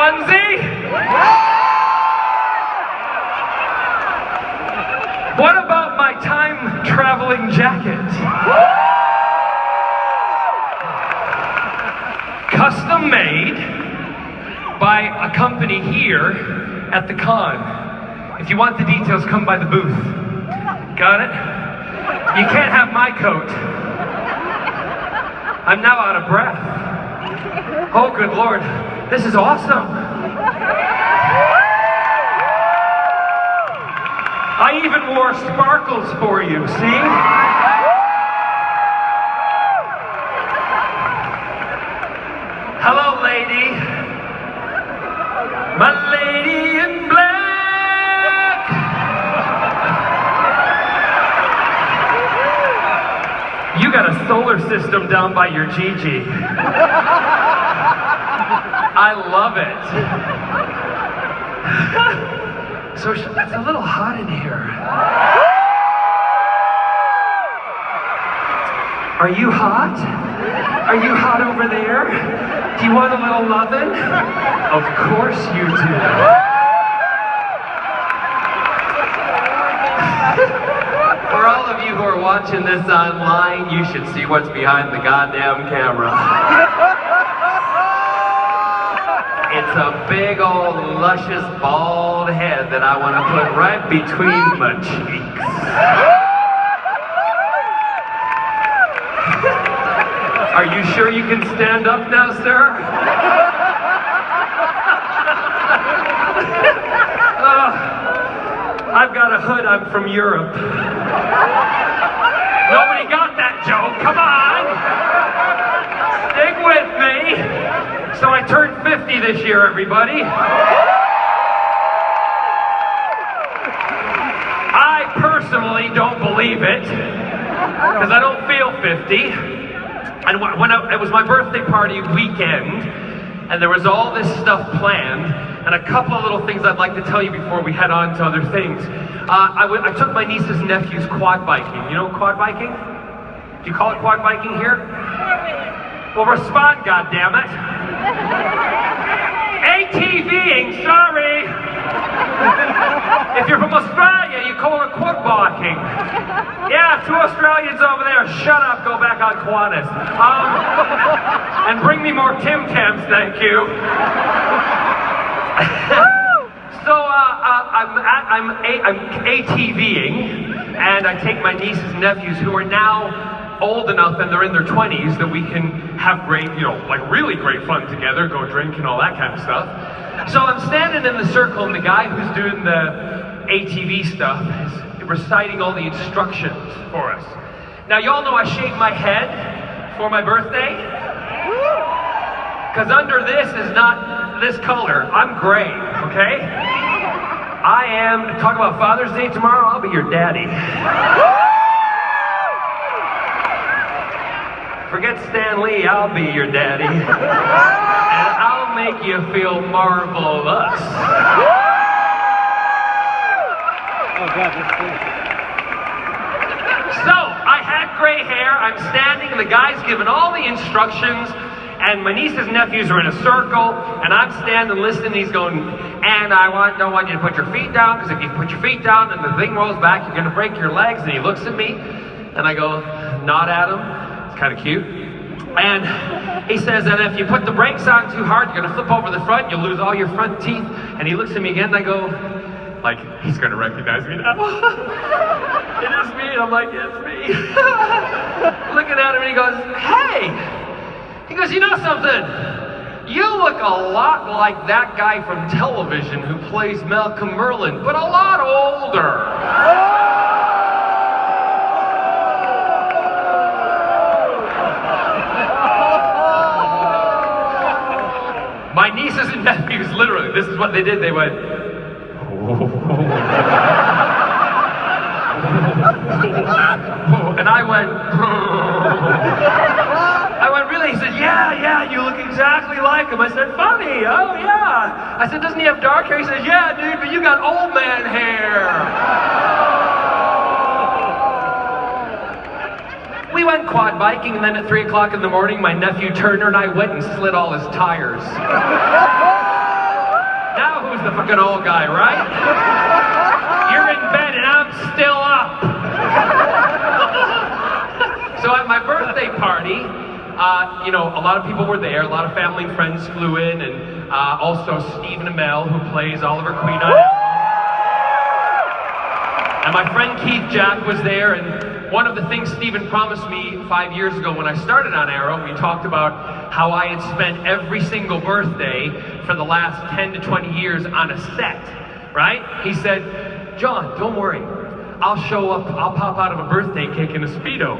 onesie? What about my time-traveling jacket? Custom made by a company here at the con. If you want the details, come by the booth. Got it? You can't have my coat. I'm now out of breath. Oh, good Lord. This is awesome. I even wore sparkles for you, see? Hello, lady. My lady in black. You got a solar system down by your Gigi. I love it. So it's a little hot in here. Are you hot? Are you hot over there? Do you want a little lovin'? Of course you do. For all of you who are watching this online, you should see what's behind the goddamn camera. It's a big old luscious bald head that I want to put right between my cheeks. Are you sure you can stand up now, sir? I've got a hood, I'm from Europe. Nobody got that joke, come on! Stick with me! So I turned 50 this year, everybody. I personally don't believe it, because I don't feel 50. And it was my birthday party weekend, and there was all this stuff planned, and a couple of little things I'd like to tell you before we head on to other things. I took my nieces and nephews quad biking. You know quad biking? Do you call it quad biking here? Well, respond, goddammit. ATVing, sorry. If you're from Australia, you call it quad biking. Yeah, 2 Australians over there. Shut up, go back on Qantas. And bring me more Tim Tams, thank you. So I'm ATVing, and I take my nieces and nephews who are now old enough and they're in their 20s that we can have great, like really great fun together, go drink and all that kind of stuff. So I'm standing in the circle, and the guy who's doing the ATV stuff is reciting all the instructions for us. Now, y'all know I shaved my head for my birthday, because under this is not this color. I'm gray, okay? I am, talk about Father's Day tomorrow, I'll be your daddy. Forget Stan Lee, I'll be your daddy. And I'll make you feel marvelous. Oh God, that's cool. So, I had gray hair, I'm standing, and the guy's giving all the instructions, and my nieces and nephews are in a circle, and I'm standing listening, and he's going, and I don't want you to put your feet down, because if you put your feet down and the thing rolls back, you're going to break your legs. And he looks at me, and I go, nod at him. Kind of cute. And he says that if you put the brakes on too hard, you're gonna flip over the front, you'll lose all your front teeth. And he looks at me again, and I go, like, he's gonna recognize me now. It is me, and I'm like, it's me. Looking at him, and he goes, hey! He goes, you know something? You look a lot like that guy from television who plays Malcolm Merlin, but a lot older. My nieces and nephews, literally, this is what they did. They went, and I went, really? He said, yeah, you look exactly like him. I said, funny, oh yeah. I said, doesn't he have dark hair? He said, yeah, dude, but you got old man hair. We went quad biking, and then at 3 o'clock in the morning, my nephew Turner and I went and slid all his tires. now who's the fucking old guy, right? You're in bed and I'm still up. So at my birthday party, you know, a lot of people were there, a lot of family and friends flew in, and also Stephen Amell, who plays Oliver Queen on Arrow. And my friend Keith Jack was there, and one of the things Stephen promised me 5 years ago when I started on Arrow, we talked about how I had spent every single birthday for the last 10 to 20 years on a set, right? He said, John, don't worry, I'll show up, I'll pop out of a birthday cake in a Speedo.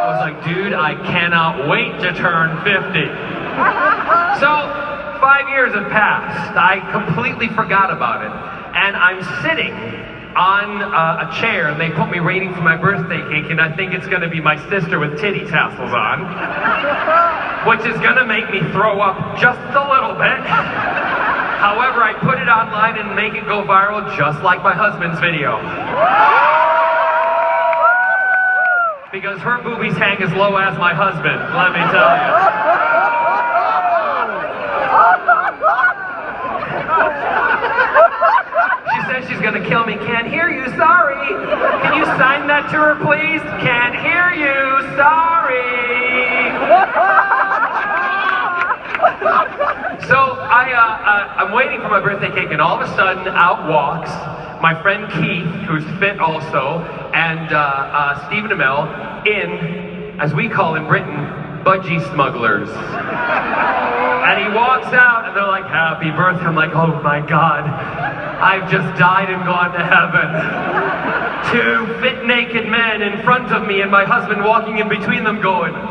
I was like, dude, I cannot wait to turn 50. So, 5 years have passed. I completely forgot about it. And I'm sitting on a chair, and they put me waiting for my birthday cake, and I think it's gonna be my sister with titty tassels on, which is gonna make me throw up just a little bit. However, I put it online and make it go viral just like my husband's video. Because her boobies hang as low as my husband, let me tell you. She says she's gonna kill me. Can't hear you, sorry. Can you sign that to her, please? Can't hear you, sorry. So I'm waiting for my birthday cake, and all of a sudden, out walks my friend Keith, who's fit also, and Stephen Amell, in, as we call in Britain, budgie smugglers. And he walks out, and they're like, happy birthday. I'm like, oh my God, I've just died and gone to heaven. 2 fit naked men in front of me, and my husband walking in between them going. I'm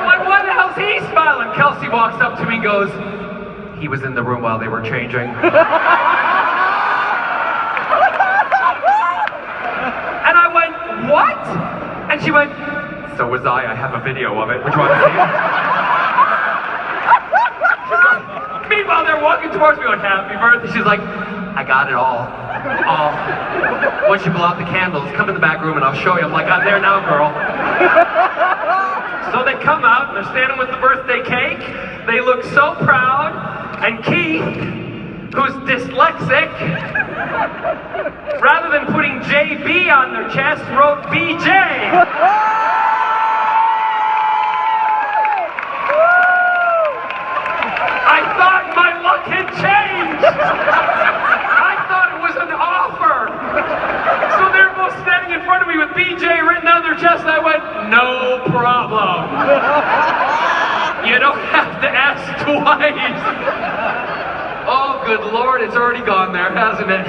like, what the hell's he smiling? Kelsey walks up to me and goes, he was in the room while they were changing. And I went, what? And she went, so was I have a video of it. Would you want to see it? Meanwhile, they're walking towards me like, happy birthday. She's like, I got it all. Once you blow out the candles, come in the back room and I'll show you. I'm like, I'm there now, girl. So they come out, and they're standing with the birthday cake. They look so proud. And Keith, who's dyslexic, rather than putting JB on their chest, wrote BJ. I thought my luck had changed. I thought it was an offer. So they're both standing in front of me with BJ written on their chest, and I went, no problem. You don't have to ask twice. Oh, good Lord, it's already gone there, hasn't it?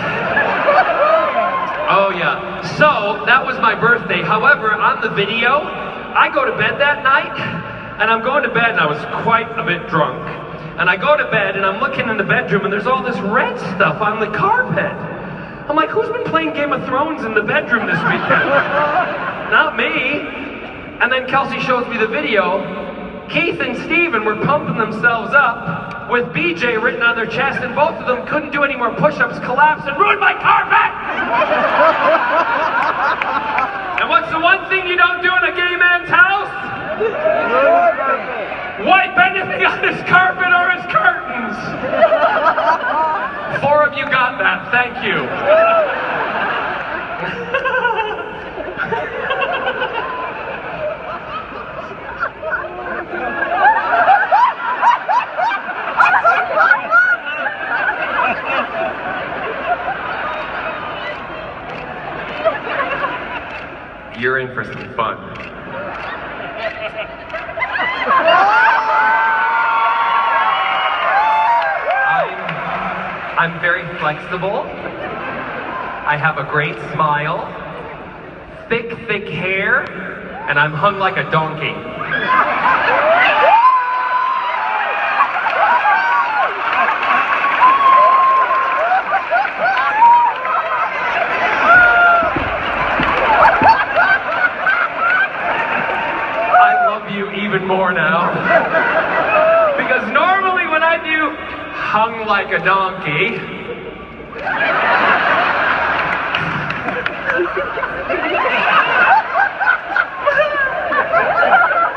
Oh, yeah. So, that was my birthday. However, on the video, I go to bed that night, and I'm going to bed, and I was quite a bit drunk. And I go to bed, and I'm looking in the bedroom, and there's all this red stuff on the carpet. I'm like, who's been playing Game of Thrones in the bedroom this weekend? Not me. And then Kelsey shows me the video. Keith and Stephen were pumping themselves up with BJ written on their chest, and both of them couldn't do any more push-ups, collapsed, and ruined my carpet! And what's the one thing you don't do in a gay man's house? Wipe anything on his carpet or his curtains! 4 of you got that, thank you. You're in for some fun. I'm very flexible. I have a great smile, thick hair, and I'm hung like a donkey. Even more now. Because normally when I do hung like a donkey,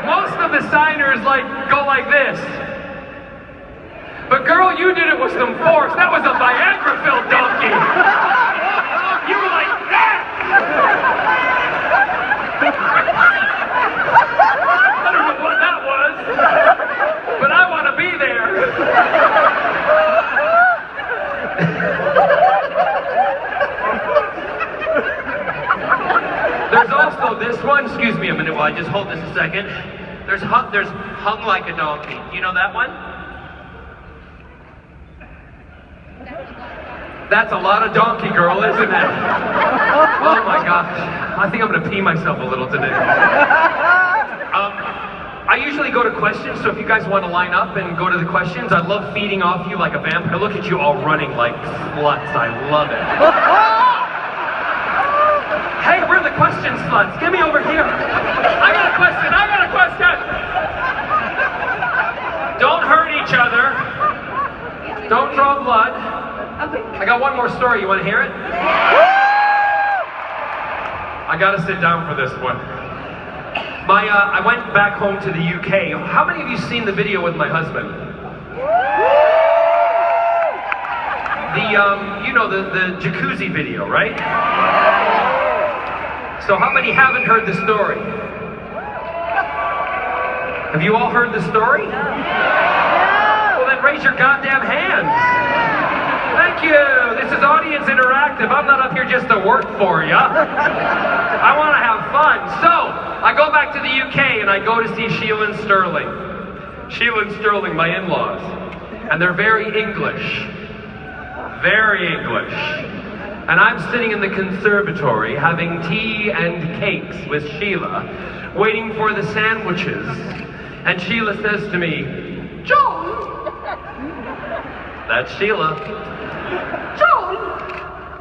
most of the There's also this one, excuse me a minute while I just hold this a second. There's hung like a donkey. You know that one? That's a lot of donkey, girl, isn't it? Oh my gosh. I think I'm gonna pee myself a little today. I usually go to questions, so if you guys want to line up and go to the questions, I love feeding off you like a vampire. Look at you all running like sluts. I love it. Hey, we're the question sluts. Get me over here. I got a question. Don't hurt each other. Don't draw blood. Okay. I got one more story. You want to hear it? I got to sit down for this one. I went back home to the UK. How many of you seen the video with my husband? The jacuzzi video, right? So how many haven't heard the story? Have you all heard the story? Well, then raise your goddamn hands. Thank you. This is audience interactive. I'm not up here just to work for you. I want to have fun. So, I go back to the UK and I go to see Sheila and Sterling. Sheila and Sterling, my in-laws. And they're very English. Very English. And I'm sitting in the conservatory having tea and cakes with Sheila, waiting for the sandwiches. And Sheila says to me, "John." That's Sheila. "John,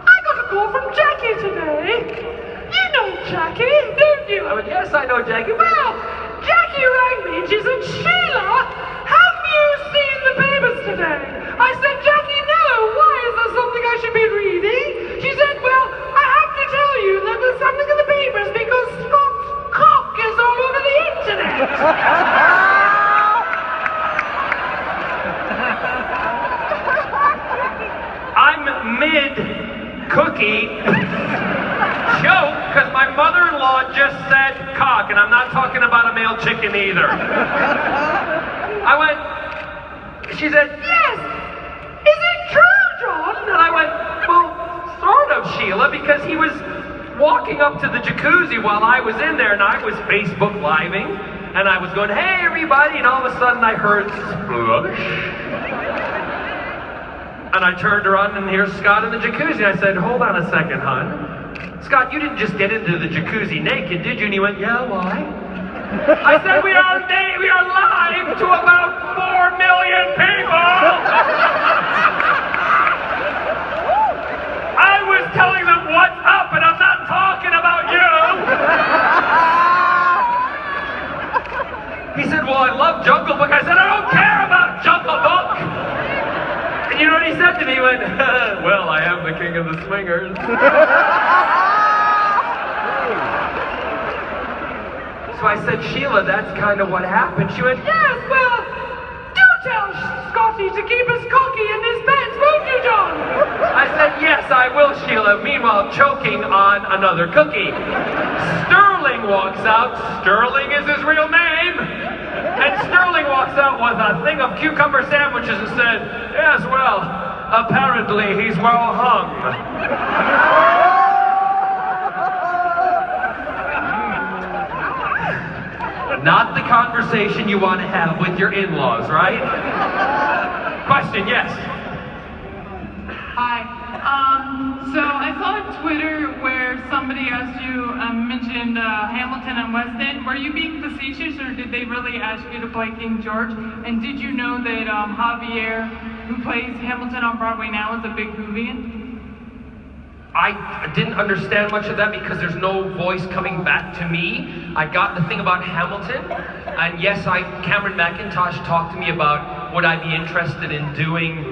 I got a call from Jackie today. You know Jackie, don't you?" I went, "Yes, I know Jackie." "Well, Jackie rang me and she said, 'Sheila, have you seen the papers today?' I said, 'Jackie, no. Why? Is there something I should be reading?' She said, 'Well, I have to tell you that there's something in the papers because Scott's cock is all over the internet.'" I'm mid-cookie joke because my mother-in-law just said cock, and I'm not talking about a male chicken either. I went, she said, "Yes, is it true, John?" And I went, "Well, sort of, Sheila, because he was walking up to the jacuzzi while I was in there, and I was Facebook Living, and I was going, 'Hey, everybody,' and all of a sudden I heard splush. And I turned around and here's Scott in the jacuzzi. I said, 'Hold on a second, hon. Scott, you didn't just get into the jacuzzi naked, did you?' And he went, 'Yeah, why?' I said, we are live to about 4 million people! I was telling them what's up, and I'm not talking about you! He said, 'Well, I love Jungle Book.' I said, 'I don't care about Jungle Book!' And you know what he said to me? He went, 'Well, I am the king of the swingers.'" So I said, "Sheila, that's kind of what happened." She went, "Yes, well, do tell Scotty to keep his cocky in his pants, won't you, John?" I said, "Yes, I will, Sheila." Meanwhile, choking on another cookie. Sterling walks out. Sterling is his real name. And Sterling walks out with a thing of cucumber sandwiches and said, "Yes, well, apparently he's well hung." Not the conversation you want to have with your in-laws, right? Question, yes. Hi. So I saw on Twitter where somebody asked you, mentioned Hamilton and West End. Were you being facetious, or did they really ask you to play King George? And did you know that Javier, who plays Hamilton on Broadway now, is a big Whovian? I didn't understand much of that because there's no voice coming back to me. I got the thing about Hamilton, and yes, Cameron McIntosh talked to me about would I be interested in doing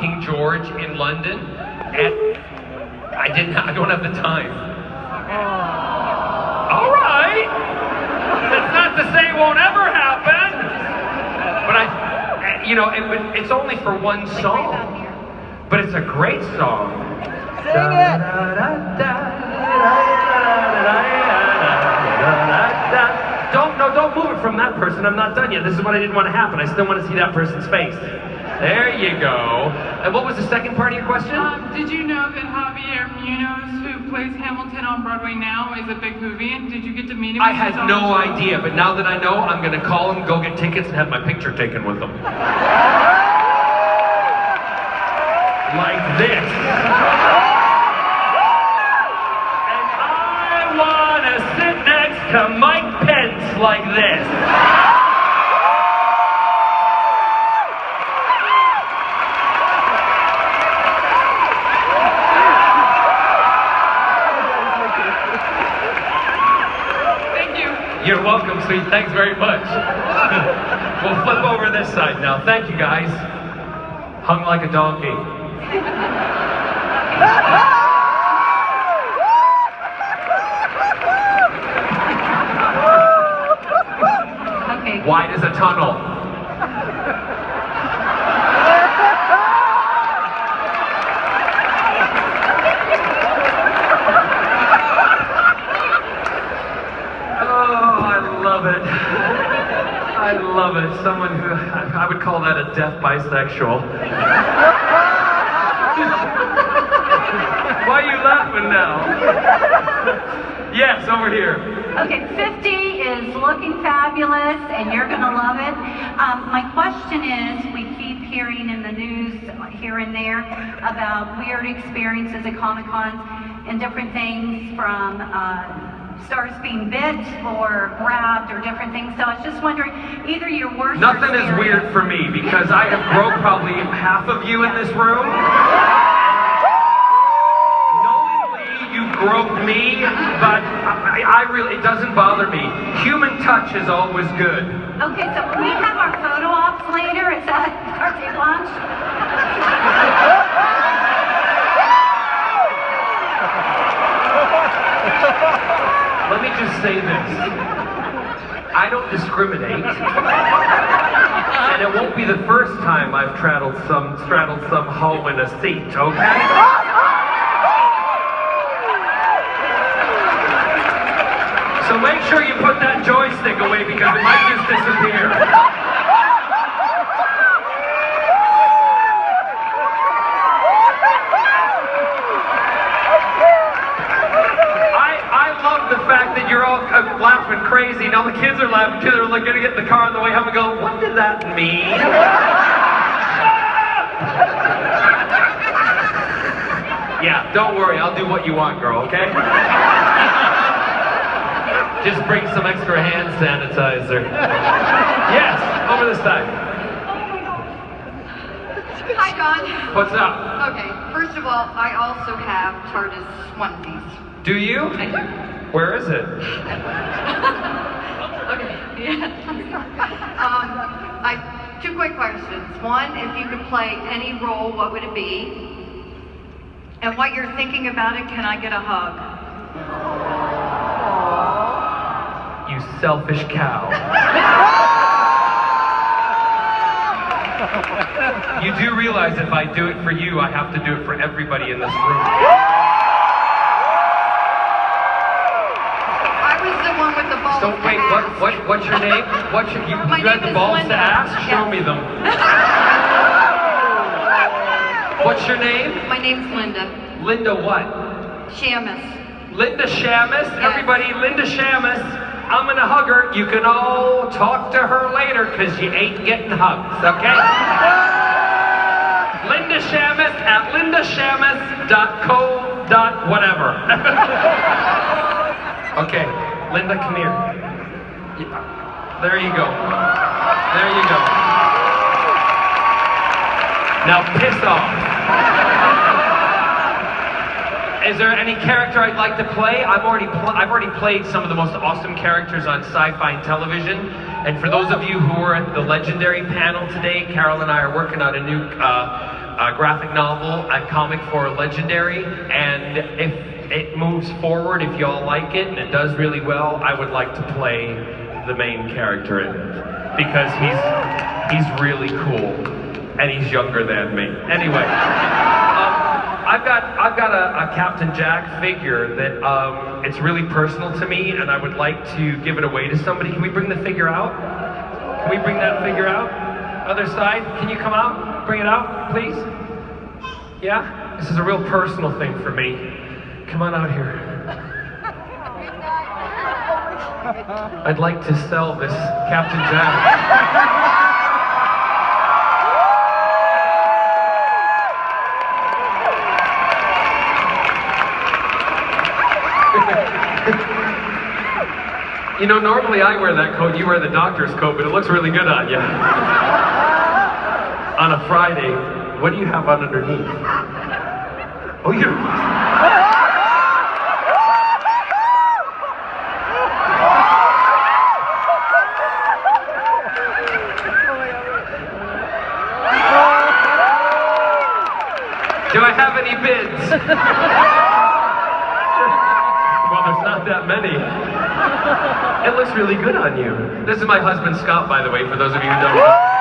King George in London, and I don't have the time. All right, that's not to say it won't ever happen, but it's only for one song, but it's a great song. Sing it! Don't move it from that person. I'm not done yet. This is what I didn't want to happen. I still want to see that person's face. There you go. And what was the second part of your question? Did you know that Javier Munoz, who plays Hamilton on Broadway now, is a big Whovian? Did you get to meet him? I had no idea, but now that I know, I'm going to call him, go get tickets, and have my picture taken with him. Like this. And I want to sit next to Mike Pence like this. You're welcome, sweet. Thanks very much. We'll flip over this side now. Thank you, guys. Hung like a donkey. Okay. Wide as a tunnel. I love it. Someone who, I would call that a deaf bisexual. Why are you laughing now? Yes, over here. Okay, 50 is looking fabulous, and you're going to love it. My question is, we keep hearing in the news here and there about weird experiences at Comic-Cons and different things from stars being bit or grabbed or different things. So I was just wondering, either your worst Nothing is weird for me because I have broke probably half of you in this room. Knowingly, you groped me, but I really, it doesn't bother me. Human touch is always good. Okay, so we have our photo ops later. Is that carte blanche? Let me just say this. I don't discriminate. And it won't be the first time I've straddled some hoe in a seat, okay? So make sure you put that joystick away because it might just disappear. The fact that you're all laughing crazy, now the kids are laughing too, they're like gonna get in the car on the way home and go, what did that mean? Yeah, don't worry, I'll do what you want, girl, okay? Just bring some extra hand sanitizer. Yes, over this side. Hi, John. What's up? Okay, first of all, I also have TARDIS onesies. Do you? I do. Where is it? Okay, yeah. Two quick questions. One, if you could play any role, what would it be? And what you're thinking about it, can I get a hug? You selfish cow. You do realize if I do it for you, I have to do it for everybody in this room. One with the balls so wait, what's your name? You had the balls to ask? Show me them. What's your name? My name's Linda. Linda what? Shamus. Linda Shamus? Yes. Everybody, Linda Shamus. I'm gonna hug her. You can all talk to her later because you ain't getting hugs, okay? Linda Shamus at lindashamus.co.whatever. Okay. Linda, come here. There you go. There you go. Now piss off. Is there any character I'd like to play? I've already played some of the most awesome characters on sci-fi television. And for those of you who were at the Legendary panel today, Carol and I are working on a new graphic novel and comic for Legendary. And if it moves forward, if y'all like it, and it does really well, I would like to play the main character in it. Because he's really cool, and he's younger than me. Anyway, I've got a Captain Jack figure that it's really personal to me, and I would like to give it away to somebody. Can we bring the figure out? Can we bring that figure out? Other side, can you come out? Bring it out, please. Yeah? This is a real personal thing for me. Come on out here. I'd like to sell this Captain Jack. You know, normally I wear that coat, you wear the doctor's coat, but it looks really good on you. On a Friday, what do you have on underneath? Oh, you... Do I have any bids? Well, there's not that many. It looks really good on you. This is my husband, Scott, by the way, for those of you who don't know.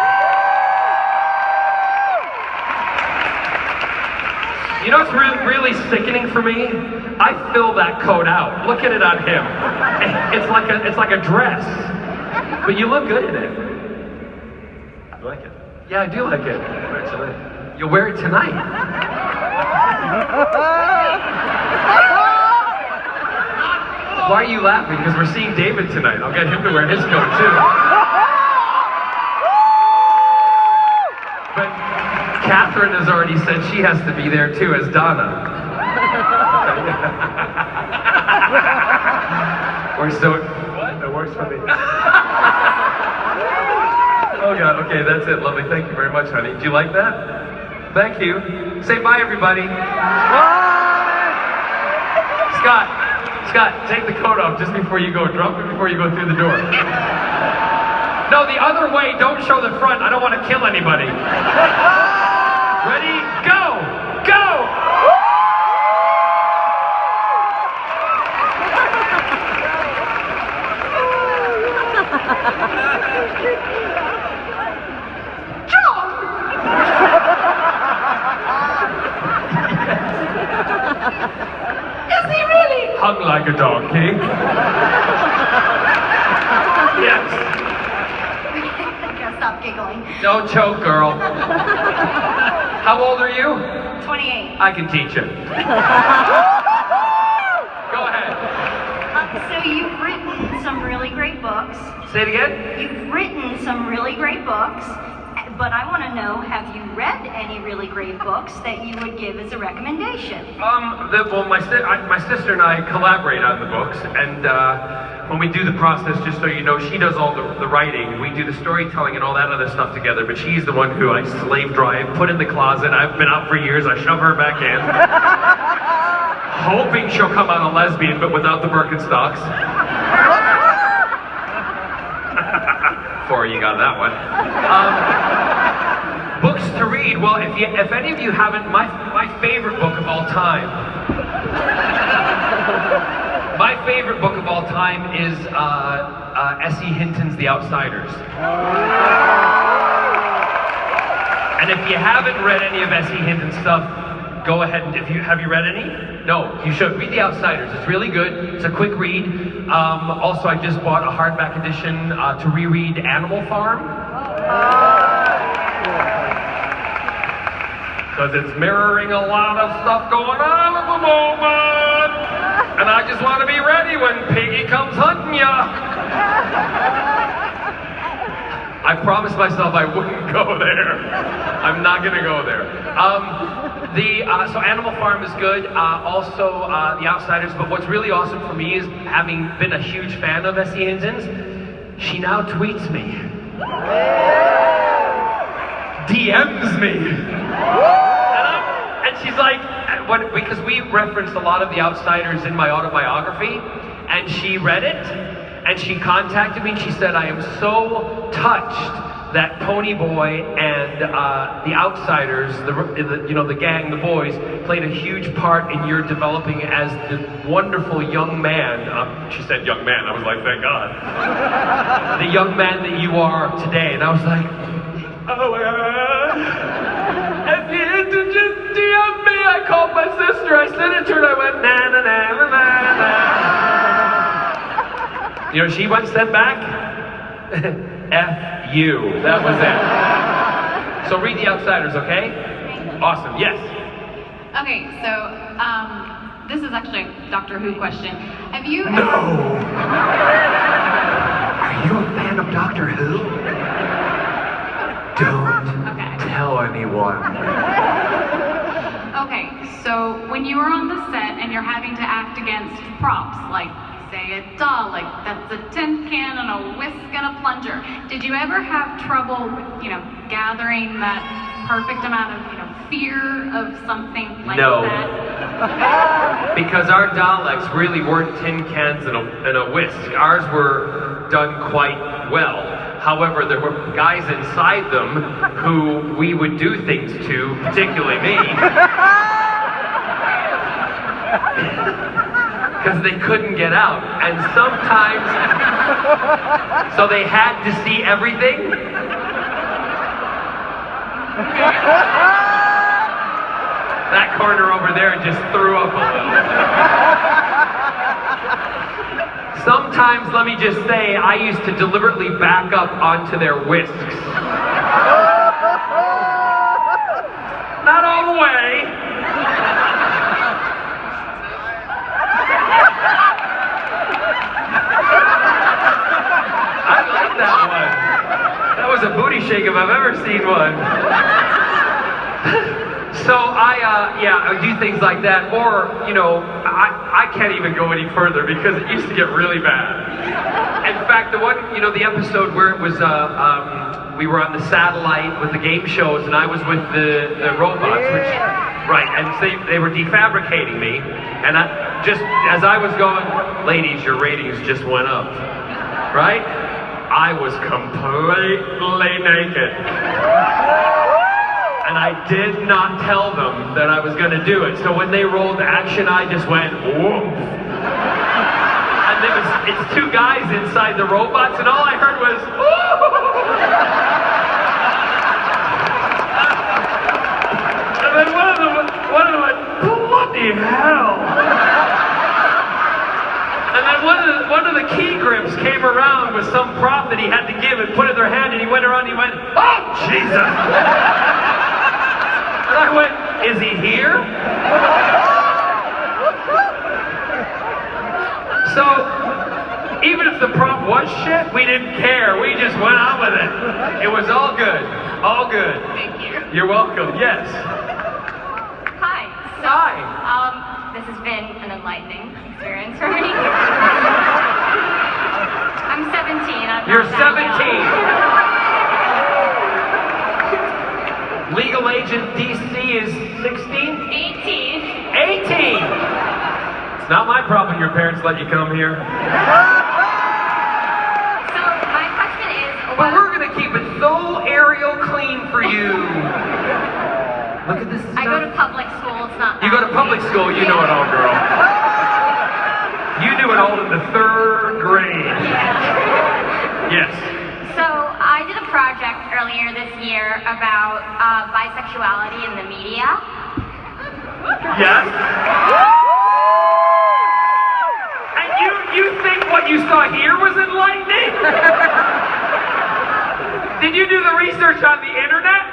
You know what's really sickening for me? I fill that coat out. Look at it on him. It's like a dress. But you look good in it. I like it. Yeah, I do like it. Wear it tonight. You'll wear it tonight. Why are you laughing? Because we're seeing David tonight. I'll get him to wear his coat too. But Catherine has already said she has to be there too as Donna. Or so. What? It works for me. Oh God, okay, that's it. Lovely. Thank you very much, honey. Do you like that? Thank you. Say bye, everybody. Scott, take the coat off just before you go. Drop it before you go through the door. No, the other way. Don't show the front. I don't want to kill anybody. Ready? Go! Go! Hung like a donkey. Yes. Gotta stop giggling. Don't choke, girl. How old are you? 28. I can teach you. Go ahead. So you've written some really great books. Say it again? You've written some really great books, but I want to know, have you read any really great books that you would give as a recommendation? My sister and I collaborate on the books, and when we do the process, just so you know, she does all the writing. We do the storytelling and all that other stuff together, but she's the one who I slave drive, put in the closet. I've been out for years. I shove her back in, hoping she'll come out a lesbian, but without the Birkenstocks. Before you got that one. Books to read. Well, if any of you haven't, my favorite book of all time. My favorite book of all time is S.E. Hinton's The Outsiders. And if you haven't read any of S.E. Hinton's stuff, go ahead and have you read any? No, you should. Read The Outsiders. It's really good. It's a quick read. Also, I just bought a hardback edition to reread Animal Farm. Because it's mirroring a lot of stuff going on at the moment. And I just want to be ready when Piggy comes hunting ya. I promised myself I wouldn't go there. I'm not going to go there. So Animal Farm is good. Also, The Outsiders. But what's really awesome for me is, having been a huge fan of S.E. Hinton's, she now tweets me. DMs me. And she's like, because we referenced a lot of The Outsiders in my autobiography, and she read it, and she contacted me, and she said, I am so touched that Ponyboy and The Outsiders, the gang, the boys, played a huge part in your developing as the wonderful young man. She said young man, I was like, thank God. The young man that you are today. And I was like, oh, and you just DM me. I called my sister, I sent it to her, and I went, na na na na na. You know, she went sent back, F you. That was it. So read The Outsiders, okay? Awesome, yes. Okay, so this is actually a Doctor Who question. Have you No! Are you a fan of Doctor Who? Don't tell anyone. Okay, so when you are on the set and you're having to act against props, like say a doll, like that's a tin can and a whisk and a plunger, did you ever have trouble, gathering that perfect amount of, fear of something like that? Because our Daleks really weren't tin cans and a whisk. Ours were done quite well. However, there were guys inside them who we would do things to, particularly me. Because they couldn't get out. And sometimes, so they had to see everything. That corner over there just threw up a little. Sometimes, let me just say, I used to deliberately back up onto their whisks. Not all the way. I like that one. That was a booty shake if I've ever seen one. So I do things like that, or, I can't even go any further because it used to get really bad. In fact, the episode where it was, we were on the satellite with the game shows, and I was with the robots, and they were defabricating me, and just as I was going, ladies, your ratings just went up, right? I was completely naked. And I did not tell them that I was going to do it. So when they rolled action, I just went, whoop. And it's two guys inside the robots, and all I heard was, and then one of them went, bloody hell. And then one of the key grips came around with some prop that he had to give and put in their hand, and he went around and he went, oh, Jesus. And I went, is he here? So, even if the prop was shit, we didn't care. We just went on with it. It was all good. All good. Thank you. You're welcome. Yes. Hi. So, Hi. This has been an enlightening experience for me. I'm 17. You're 17. Legal age in DC is 16? 18. 18! It's not my problem your parents let you come here. So, my question is... But we're going to keep it so aerial clean for you. Look at this stuff. I go to public school, it's not You go to public school, you know it all, girl. You knew it all in the 3rd grade. Yes. So, I did a project earlier this year about bisexuality in the media. Yes? And you think what you saw here was enlightening? Did you do the research on the internet?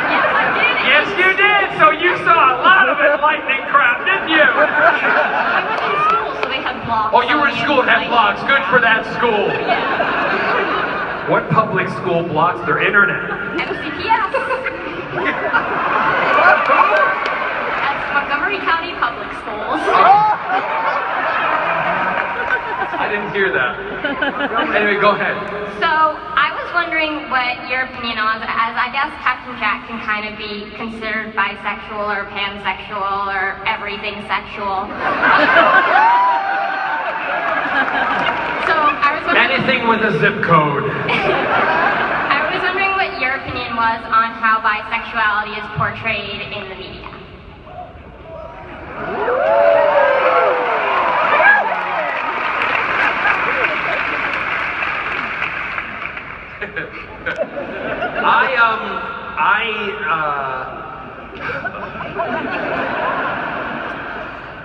Yes, I did. Yes, you did. So you saw a lot of enlightening crap, didn't you? I went to school, so they had blogs. Oh, you were in school and had blogs. Good for that school. Yeah. What public school blocks their internet? MCPS. That's Montgomery County Public Schools. I didn't hear that. Anyway, go ahead. So, I was wondering what your opinion on, as I guess Captain Jack can kind of be considered bisexual or pansexual or everything sexual. So, I was wondering... Anything with a zip code. I was wondering what your opinion was on how bisexuality is portrayed in the media.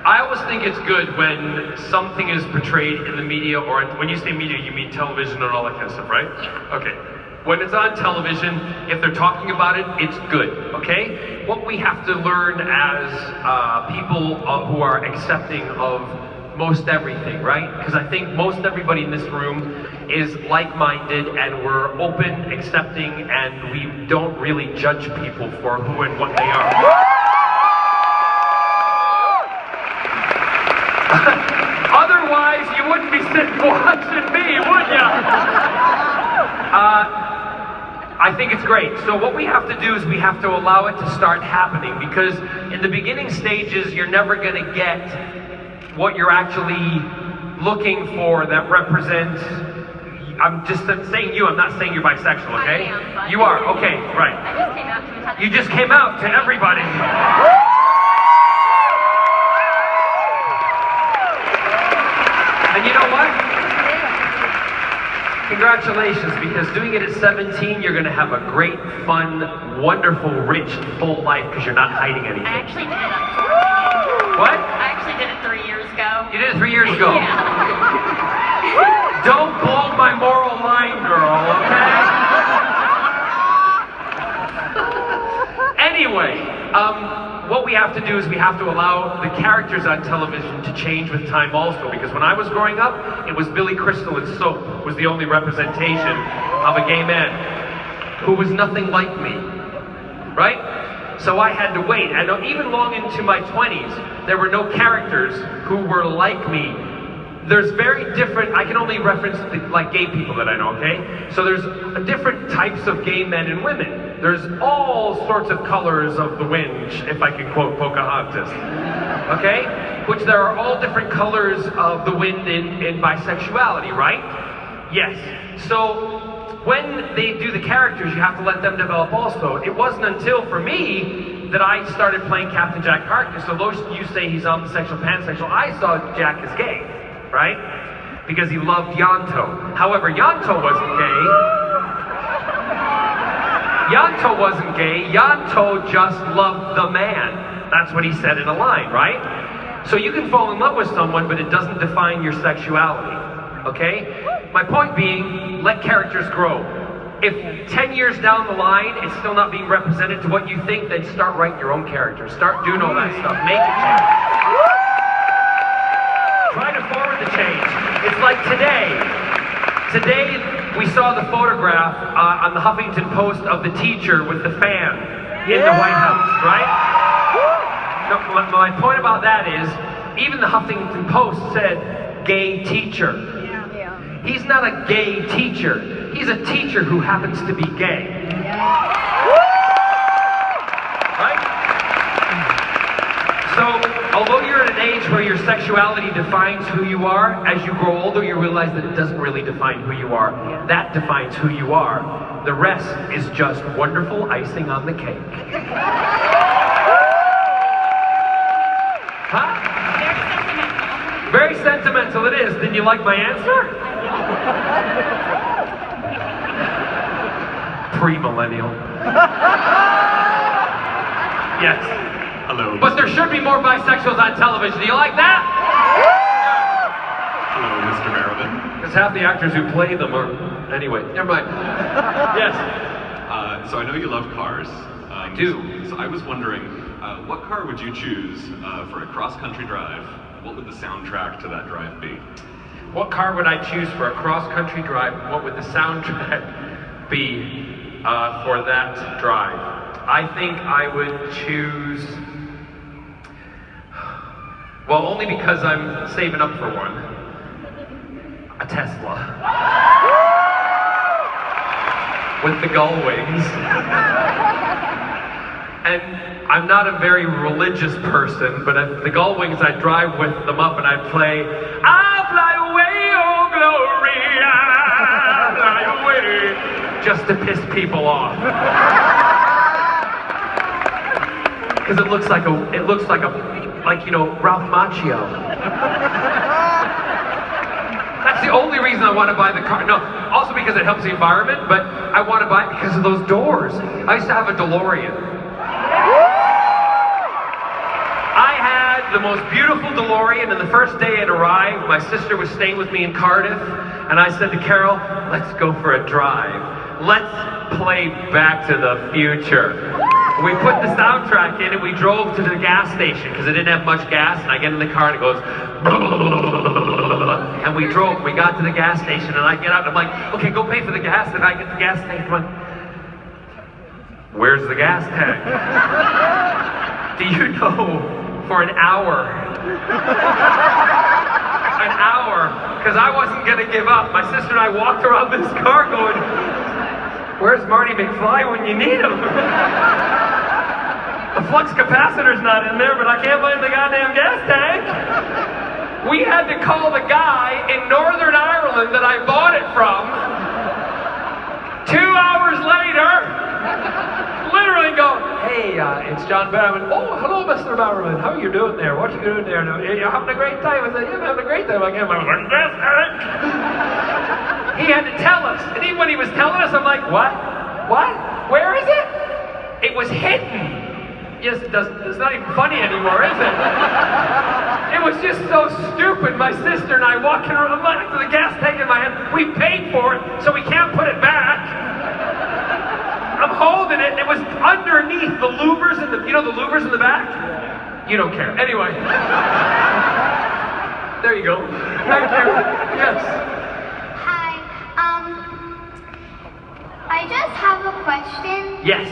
I always think it's good when something is portrayed in the media, or when you say media, you mean television and all that kind of stuff, right? Okay. When it's on television, if they're talking about it, it's good, okay? What we have to learn as people who are accepting of most everything, right? Because I think most everybody in this room is like-minded and we're open, accepting, and we don't really judge people for who and what they are. Otherwise, you wouldn't be sitting watching me, would ya? I think it's great. So what we have to do is we have to allow it to start happening, because in the beginning stages, you're never going to get what you're actually looking for that represents. I'm just saying you, I'm not saying you're bisexual, okay? I am, but you are, okay, right. I just came out to You just came out to everybody. And you know what? Congratulations, because doing it at 17, you're going to have a great, fun, wonderful, rich, full life because you're not hiding anything. I actually did it at 14. What? I actually did it 3 years ago. You did it 3 years ago. Yeah. Don't blow my moral line, girl, okay? Anyway, what we have to do is we have to allow the characters on television to change with time also, because when I was growing up, it was Billy Crystal and Soap was the only representation of a gay man who was nothing like me, right? So I had to wait. And even long into my 20s, there were no characters who were like me. There's very different, I can only reference like gay people that I know, okay? So there's different types of gay men and women. There's all sorts of colors of the wind, if I can quote Pocahontas, okay? Which there are all different colors of the wind in bisexuality, right? Yes. So when they do the characters, you have to let them develop also. It wasn't until, for me, that I started playing Captain Jack Harkness. So those you say he's homosexual, pansexual, I saw Jack as gay, right? Because he loved Yanto. However, Yanto wasn't gay. Yanto wasn't gay. Yanto just loved the man. That's what he said in a line, right? So you can fall in love with someone, but it doesn't define your sexuality, okay? My point being, let characters grow. If 10 years down the line, it's still not being represented to what you think, then start writing your own characters. Start doing all that stuff. Make it change. Try to forward the change. It's like today. Today, we saw the photograph on the Huffington Post of the teacher with the fan in the White House, right? No, my point about that is, even the Huffington Post said, gay teacher. He's not a gay teacher. He's a teacher who happens to be gay. Right? So, although you're at an age where your sexuality defines who you are, as you grow older, you realize that it doesn't really define who you are. That defines who you are. The rest is just wonderful icing on the cake. Huh? Very sentimental it is. Did you like my answer? Pre-millennial. Yes. Hello. But there should be more bisexuals on television. Do you like that? Hello, Mr. Barrowman. Because half the actors who play them are... Anyway, never mind. Yes. So I know you love cars. I do. So I was wondering, what car would you choose for a cross-country drive? What would the soundtrack to that drive be? What car would I choose for a cross-country drive? What would the soundtrack be for that drive? I think I would choose... Well, only because I'm saving up for one. A Tesla. With the gull wings. And I'm not a very religious person, but the gull wings, I drive with them up and I play, I'll fly away, oh glory, I'll fly away, just to piss people off. Because it looks like you know, Ralph Macchio. That's the only reason I want to buy the car. No, also because it helps the environment, but I want to buy it because of those doors. I used to have a DeLorean. I had the most beautiful DeLorean, and the first day it arrived, my sister was staying with me in Cardiff, and I said to Carol, let's go for a drive. let's play Back to the Future. We put the soundtrack in and we drove to the gas station because it didn't have much gas, and I get in the car and it goes and we drove, we got to the gas station and I get out and I'm like, okay, go pay for the gas, and I get the gas tank. I'm like, where's the gas tank? Do you know, for an hour, because I wasn't gonna give up, my sister and I walked around this car going, where's Marty McFly when you need him? The flux capacitor's not in there, but I can't find the goddamn gas tank. We had to call the guy in Northern Ireland that I bought it from. 2 hours later, literally go, hey, it's John Barrowman. Oh, hello, Mr. Barrowman. How are you doing there? What are you doing there? You're having a great time? I said, yeah, I'm having a great time. I was like, gas tank. He had to tell us. And even when he was telling us, I'm like, what? What? Where is it? It was hidden. Yes, it's not even funny anymore, is it? It was just so stupid. My sister and I walking around with the gas tank in my hand. We paid for it, so we can't put it back. I'm holding it, and it was underneath the louvers in the, you know the louvers in the back? You don't care. Anyway. There you go. Thank you. Yes. Hi. I just have a question. Yes.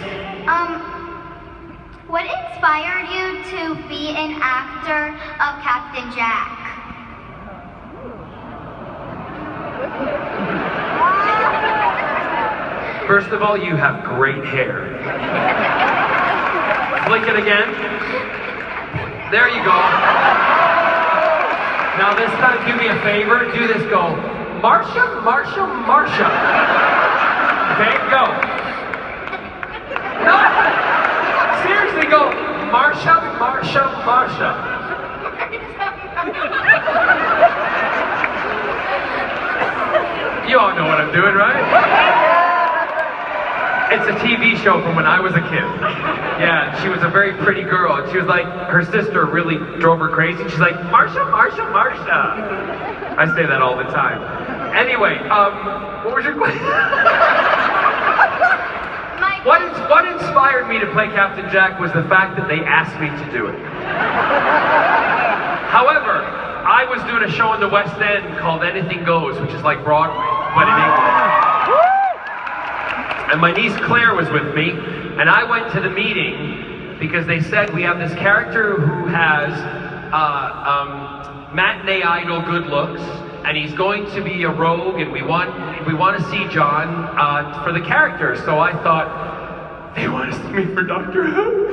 What inspired you to be an actor of Captain Jack? First of all, you have great hair. Blink it again. There you go. Now this time, do me a favor. Do this. Go. Marsha, Marsha, Marsha. Okay, go. No. Seriously, go. Marsha, Marsha, Marsha. You all know what I'm doing, right? It's a TV show from when I was a kid. Yeah, she was a very pretty girl. And she was like, her sister really drove her crazy. She's like, Marsha, Marsha, Marsha. I say that all the time. Anyway, what was your question? What inspired me to play Captain Jack was the fact that they asked me to do it. However, I was doing a show in the West End called Anything Goes, which is like Broadway, but in English. And my niece Claire was with me, and I went to the meeting because they said we have this character who has matinee idol good looks, and he's going to be a rogue, and we want to see John for the character. So I thought, they want to see me for Doctor Who.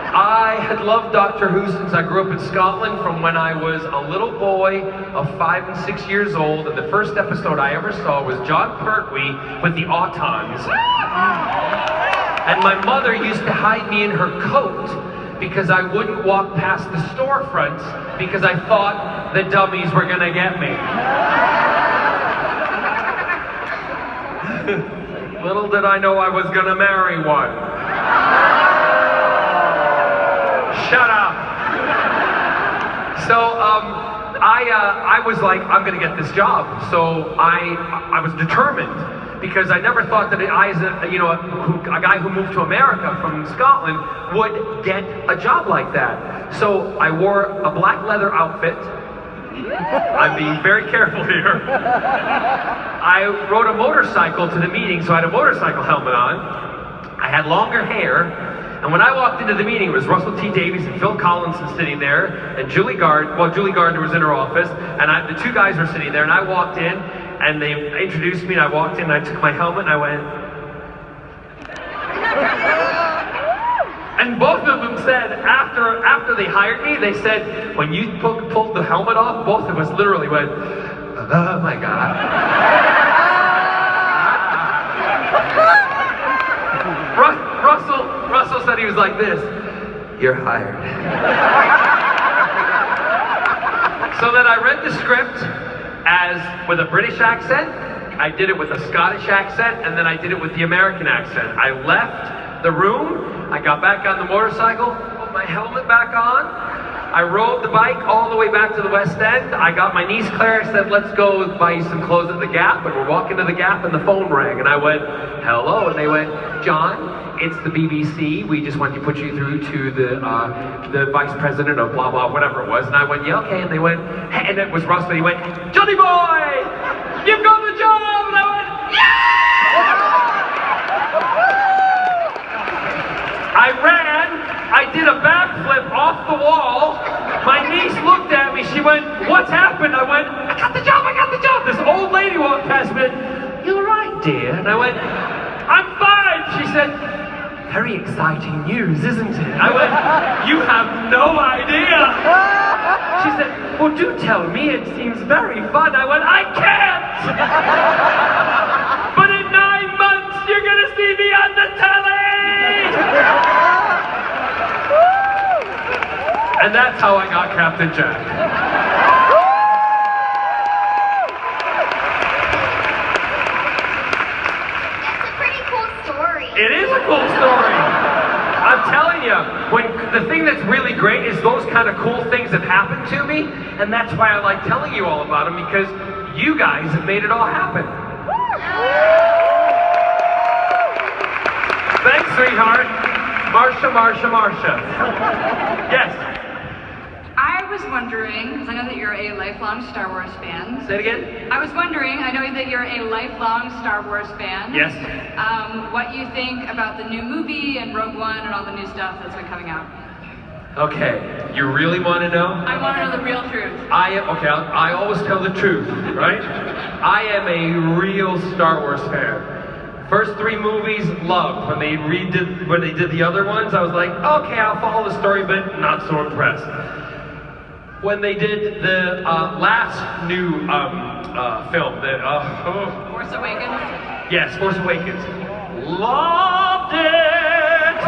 I had loved Doctor Who since I grew up in Scotland, from when I was a little boy of 5 and 6 years old, and the first episode I ever saw was John Pertwee with the Autons. And my mother used to hide me in her coat because I wouldn't walk past the storefronts because I thought the dummies were gonna get me. Little did I know I was gonna marry one. Shut up. So I was like, I'm gonna get this job. So I was determined, because I never thought that I, as a guy who moved to America from Scotland, would get a job like that. So I wore a black leather outfit. I'm being very careful here. I rode a motorcycle to the meeting, so I had a motorcycle helmet on. I had longer hair, and when I walked into the meeting, it was Russell T. Davies and Phil Collinson sitting there, and Julie Gardner was in her office, and the two guys were sitting there, and I walked in, and they introduced me, and I walked in, and I took my helmet, and I went... And both of them said, after they hired me, they said, when you pulled the helmet off, both of us literally went, oh my God. Russell said he was like this, you're hired. So then I read the script with a British accent, I did it with a Scottish accent, and then I did it with the American accent. I left the room, I got back on the motorcycle, put my helmet back on, I rode the bike all the way back to the West End. I got my niece Claire, said, let's go buy you some clothes at the Gap. And we're walking to the Gap and the phone rang. And I went, hello. And they went, John, it's the BBC. We just want to put you through to the vice president of blah, blah, whatever it was. And I went, yeah, okay. And they went, hey, and it was Russ, and he went, Johnny boy, you've got the job. And I went, yeah! I ran, I did a backflip off the wall. My niece looked at me, she went, what's happened? I went, I got the job, I got the job. This old lady walked past me, you're right, dear. And I went, I'm fine. She said, very exciting news, isn't it? I went, you have no idea. She said, well, do tell me, it seems very fun. I went, I can't. But in 9 months, you're gonna see me on the telly. And that's how I got Captain Jack. That's a pretty cool story. It is a cool story. I'm telling you, the thing that's really great is those kind of cool things have happened to me, and that's why I like telling you all about them, because you guys have made it all happen. Thanks, sweetheart. Marsha. Yes. I was wondering, because I know that you're a lifelong Star Wars fan. Say it again? I was wondering, I know that you're a lifelong Star Wars fan. Yes. What you think about the new movie and Rogue One and all the new stuff that's been coming out. Okay, you really want to know? I want to know the real truth. I always tell the truth, right? I am a real Star Wars fan. First 3 movies, loved. When they did the other ones, I was like, okay, I'll follow the story, but not so impressed. When they did the last new film, Force Awakens? Yes, Force Awakens. Loved it!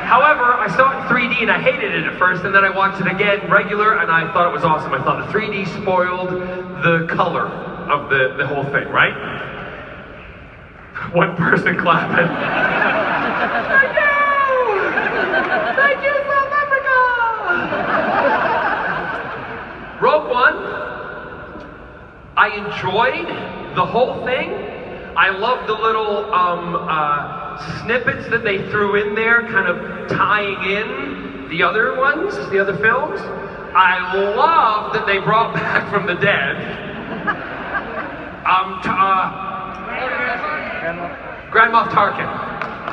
However, I saw it in 3D and I hated it at first, and then I watched it again regular and I thought it was awesome. I thought the 3D spoiled the color of the whole thing, right? One person clapping. Thank you! Thank you, South Africa! Rogue One, I enjoyed the whole thing. I loved the little snippets that they threw in there, kind of tying in the other ones, the other films. I love that they brought back from the dead Grand Moff Tarkin.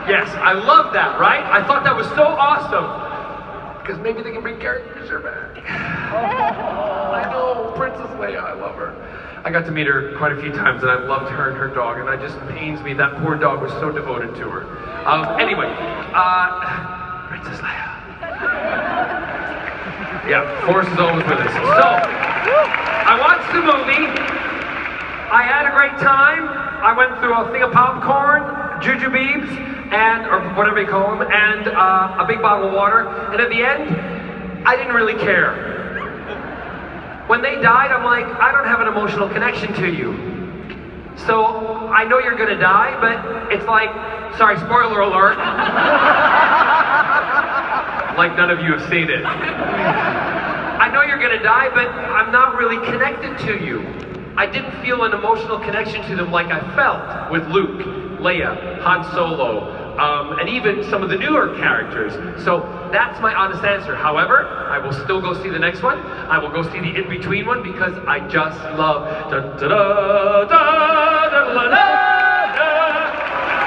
Yes, I love that, right? I thought that was so awesome. Because maybe they can bring Carrie Fisher back. I know, Princess Leia, I love her. I got to meet her quite a few times, and I loved her and her dog, and it just pains me that poor dog was so devoted to her. Anyway, Princess Leia. Yeah, Force is always with us. So, I watched the movie. I had a great time. I went through a thing of popcorn, jujubes, or whatever you call them, and a big bottle of water. And at the end, I didn't really care. When they died, I'm like, I don't have an emotional connection to you. So I know you're gonna die, but it's like, sorry, spoiler alert. Like none of you have seen it. I know you're gonna die, but I'm not really connected to you. I didn't feel an emotional connection to them like I felt with Luke, Leia, Han Solo, and even some of the newer characters. So that's my honest answer. However, I will still go see the next one. I will go see the in-between one because I just love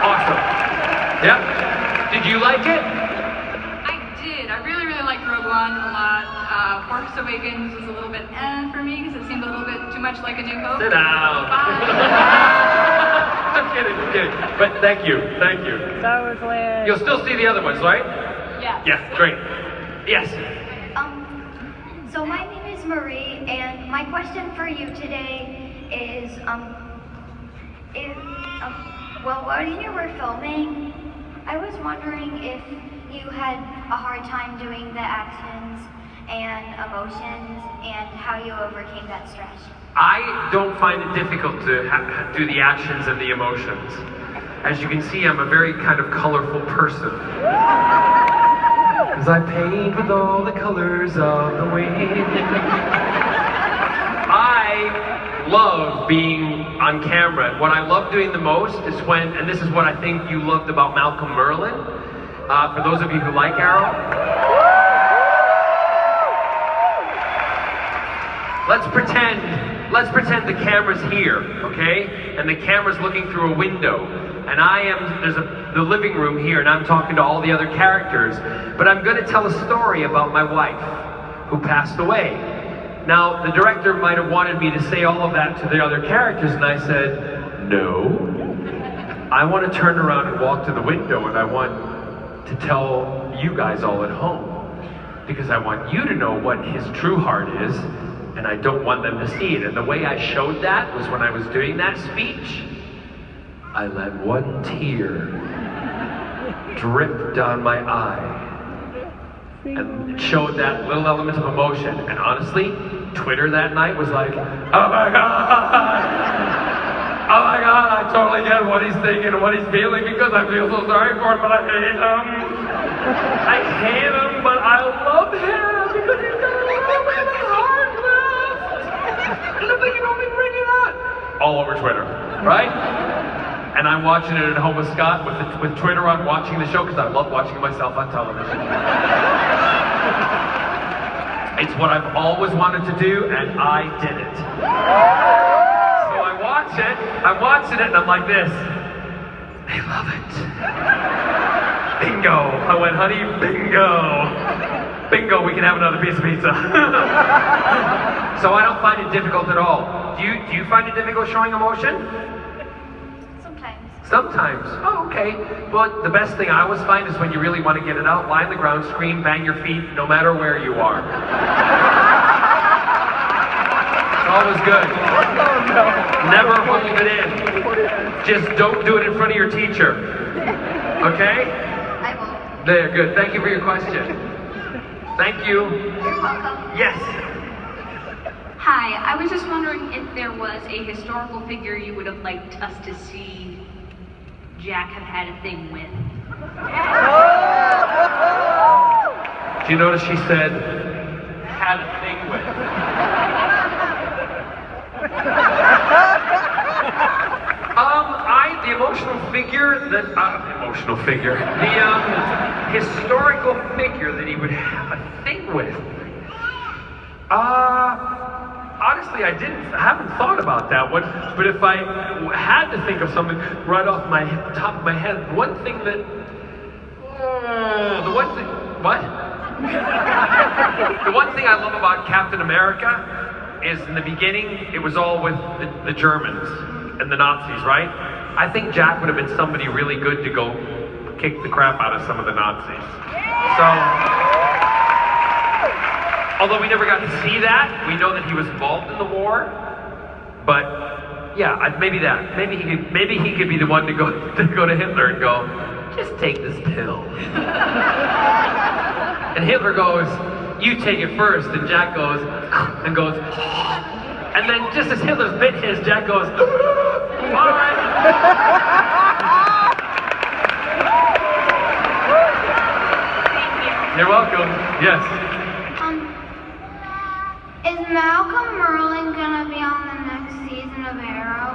awesome. Yeah? Did you like it? I did. I really, really liked Rogue One a lot. Force Awakens was a little bit for me because it seemed a little bit too much like A New Hope. Sit down. I'm kidding. But thank you. That was hilarious. You'll still see the other ones, right? Yeah. Yeah, great. Yes. So my name is Marie, and my question for you today is, when you were filming, I was wondering if you had a hard time doing the actions and emotions, and how you overcame that stress. I don't find it difficult to do the actions and the emotions. As you can see, I'm a very kind of colorful person. as I paint with all the colors of the wind. I love being on camera. What I love doing the most is when, and this is what I think you loved about Malcolm Merlin, for those of you who like Arrow. Let's pretend the camera's here, okay? And the camera's looking through a window. And there's the living room here, and I'm talking to all the other characters. But I'm gonna tell a story about my wife, who passed away. Now, the director might have wanted me to say all of that to the other characters, and I said, no. I want to turn around and walk to the window, and I want to tell you guys all at home. Because I want you to know what his true heart is, and I don't want them to see it. And the way I showed that was when I was doing that speech, I let one tear drip down my eye and it showed that little element of emotion. And honestly, Twitter that night was like, oh my God! Oh my God, I totally get what he's thinking and what he's feeling because I feel so sorry for him, but I hate him. I hate him, but I love him because he's got a little bit of heart left. And if they can only bring it out. All over Twitter, right? And I'm watching it at home with Scott with Twitter on, watching the show because I love watching myself on television. It's what I've always wanted to do, and I did it. So I'm watching it, and I'm like this. They love it. Bingo. I went, honey, bingo. Bingo, we can have another piece of pizza. So I don't find it difficult at all. Do you find it difficult showing emotion? Sometimes. Oh, okay. Well, the best thing I always find is when you really want to get it out, lie on the ground, scream, bang your feet, no matter where you are. It's always good. Never hold it in. Just don't do it in front of your teacher. Okay? I won't. There, good. Thank you for your question. Thank you. You're welcome. Yes. Hi, I was just wondering if there was a historical figure you would have liked us to see Jack have had a thing with. Do you notice she said, had a thing with? The historical figure that he would have a thing with. Honestly, I haven't thought about that one, but if I had to think of something right off my top of my head, the one thing I love about Captain America is in the beginning, it was all with the Germans and the Nazis, right? I think Jack would have been somebody really good to go kick the crap out of some of the Nazis. So, although we never got to see that, we know that he was involved in the war. But yeah, maybe that. Maybe he could be the one to go to Hitler and go, just take this pill. And Hitler goes, you take it first. And Jack goes, and goes, and then just as Hitler's bit his, Jack goes, all right. You're welcome. Yes. Is Malcolm Merlin gonna be on the next season of Arrow?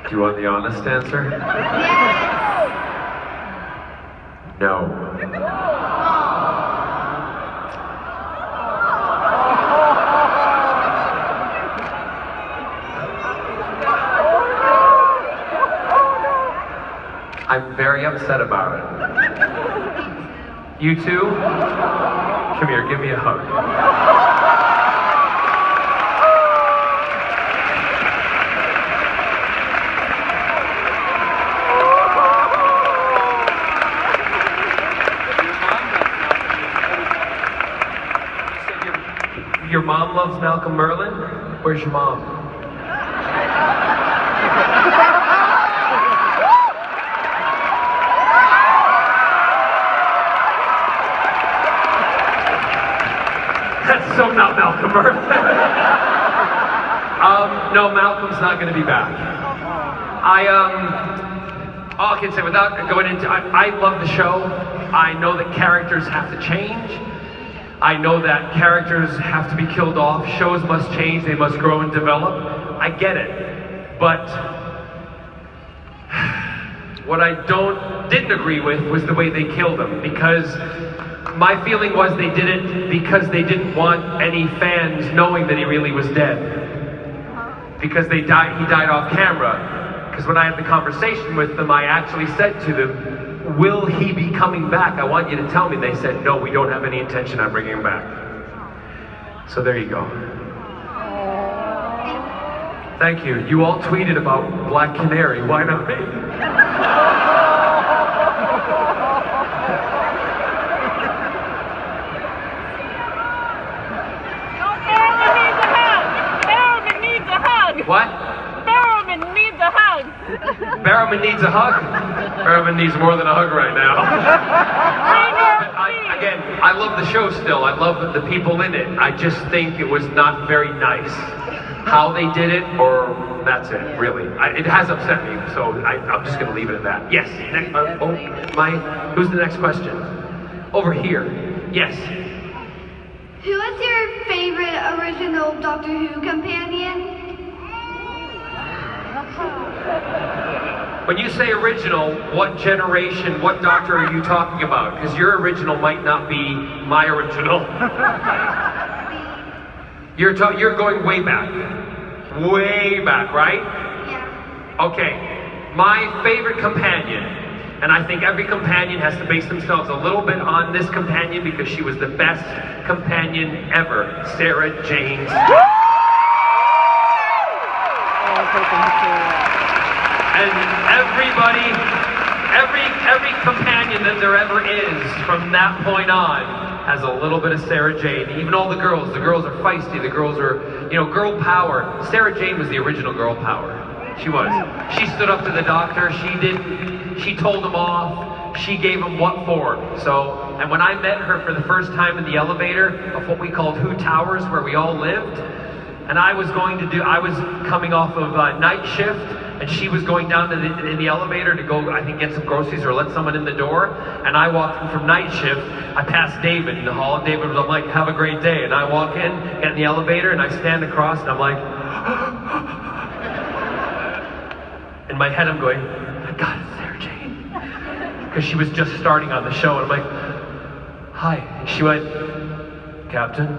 Do you want the honest answer? Yes. No. I'm very upset about it. You too? Come here, give me a hug. Your mom loves Malcolm Merlin? Where's your mom? not Malcolm Murphy. No, Malcolm's not going to be back. All I can say without going into, I love the show. I know that characters have to change. I know that characters have to be killed off. Shows must change. They must grow and develop. I get it. But what I didn't agree with was the way they killed him, because my feeling was they did it because they didn't want any fans knowing that he really was dead. Because he died off camera. Because when I had the conversation with them, I actually said to them, will he be coming back? I want you to tell me. They said, no, we don't have any intention on bringing him back. So there you go. Thank you. You all tweeted about Black Canary. Why not me? Barrowman needs a hug. What? Barrowman needs a hug. Barrowman needs a hug? Barrowman needs more than a hug right now. Again, I love the show still. I love the people in it. I just think it was not very nice. How they did it, or that's it, really. It has upset me, so I'm just going to leave it at that. Yes. Who's the next question? Over here. Yes. Who was your favorite original Doctor Who companion? When you say original, what generation, what Doctor are you talking about? Because your original might not be my original. You're going way back. Way back, right? Yeah. Okay. My favorite companion, and I think every companion has to base themselves a little bit on this companion because she was the best companion ever, Sarah Jane. And every companion that there ever is from that point on has a little bit of Sarah Jane. Even all the girls are feisty. The girls are, girl power. Sarah Jane was the original girl power. She was. She stood up to the Doctor. She told him off. She gave him what for. So, and when I met her for the first time in the elevator of what we called Who Towers, where we all lived, and I was coming off of night shift, and she was going down in the elevator to go, I think, get some groceries or let someone in the door. And I walked in from night shift. I passed David in the hall, and David was like, have a great day. And I walk in, get in the elevator, and I stand across, and I'm like, in my head I'm going, my God, it's Sarah Jane. Because she was just starting on the show, and I'm like, hi. And she went, Captain?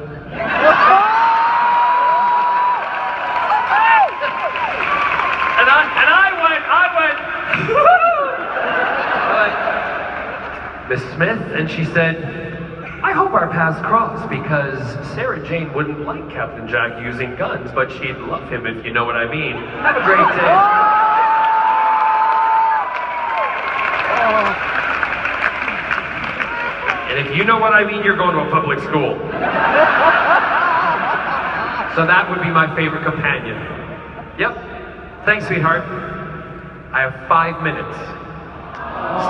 Miss Smith, and she said, I hope our paths cross because Sarah Jane wouldn't like Captain Jack using guns, but she'd love him if you know what I mean. Have a great day. And if you know what I mean, you're going to a public school. So that would be my favorite companion. Yep. Thanks, sweetheart. I have 5 minutes.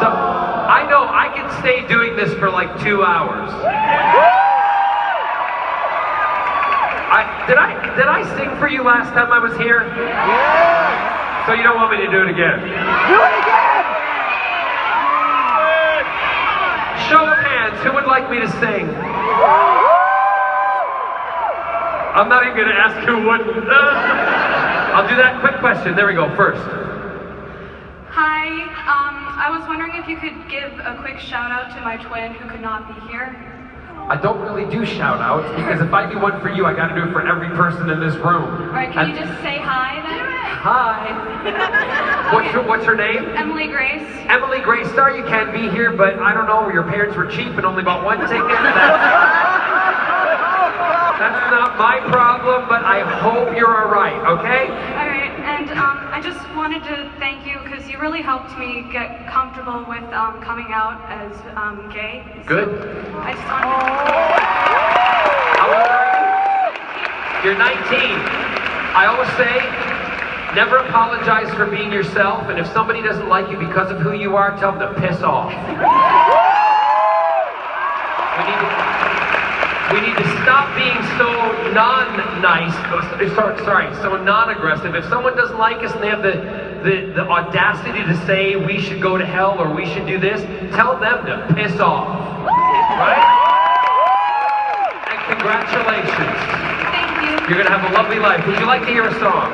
So, I know I can stay doing this for like 2 hours. Did I sing for you last time I was here? Yeah. So you don't want me to do it again? Do it again! Show of hands, who would like me to sing? I'm not even going to ask who wouldn't. I'll do that quick question. There we go, first. Hi, I was wondering if you could give a quick shout out to my twin who could not be here. I don't really do shout outs because if I do one for you, I gotta do it for every person in this room. Alright, can you just say hi then? Hi. What's her name? Emily Grace. Emily Grace Star, you can be here, but I don't know, your parents were cheap and only bought one ticket. That's not my problem, but I hope you're alright, okay? Alright, and I just wanted to thank you because you really helped me get comfortable with coming out as gay. Good. So I just wanted How old are you? You're 19. I always say, never apologize for being yourself, and if somebody doesn't like you because of who you are, tell them to piss off. We need to stop being so non-nice, so non-aggressive. If someone doesn't like us and they have the audacity to say we should go to hell or we should do this, tell them to piss off. Right? And congratulations. Thank you. You're going to have a lovely life. Would you like to hear a song?